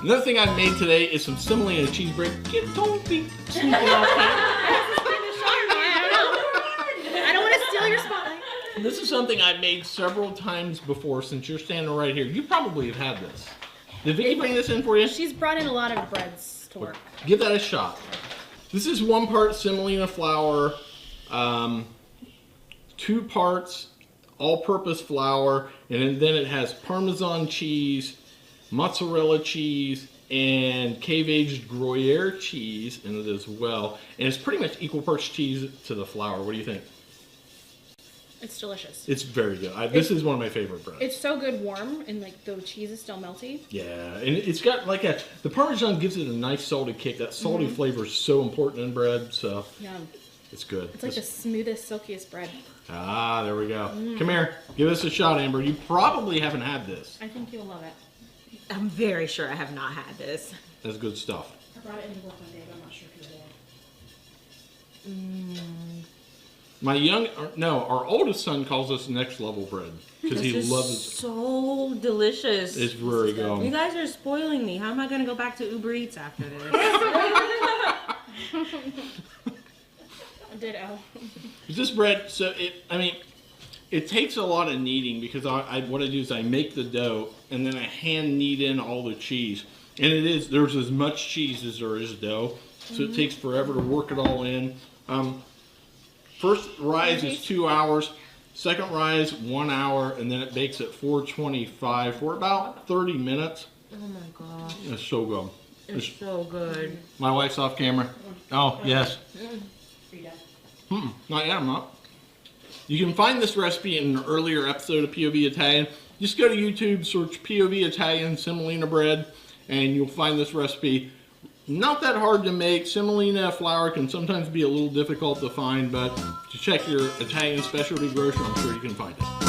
Another thing I made today is some Semolina cheese bread. Don't be sneaking off I don't want to steal your spotlight. This is something I've made several times before since you're standing right here. You probably have had this. Did Vicky bring this in for you? She's brought in a lot of breads to work. Give that a shot. This is 1 part semolina flour, 2 parts all-purpose flour, and then it has Parmesan cheese, mozzarella cheese, and cave-aged Gruyere cheese in it as well. And it's pretty much equal parts cheese to the flour. What do you think? It's delicious. It's very good. This is one of my favorite breads. It's so good warm, and like the cheese is still melty. Yeah, and it's got like the Parmesan gives it a nice salty kick. That salty flavor is so important in bread, so Yeah. it's good. It's like the smoothest, silkiest bread. Ah, there we go. Come here. Give us a shot, Amber. You probably haven't had this. I think you'll love it. I'm very sure I have not had this. That's good stuff. I brought it into work one day, but I'm not sure if you were there. Our oldest son calls this next level bread because he loves it. So delicious. It's very good. You guys are spoiling me. How am I going to go back to Uber Eats after this? Ditto. This bread, it takes a lot of kneading because what I do is I make the dough and then I hand knead in all the cheese. And there's as much cheese as there is dough, so it takes forever to work it all in. First rise is 2 hours, second rise 1 hour, and then it bakes at 425 for about 30 minutes. Oh my gosh. It's so good. It's so good. My wife's off camera. Oh, yes. Not yet, I'm not. You can find this recipe in an earlier episode of POV Italian. Just go to YouTube, search POV Italian Semolina bread, and you'll find this recipe. Not that hard to make. Semolina flour can sometimes be a little difficult to find, but to check your Italian specialty grocer, I'm sure you can find it.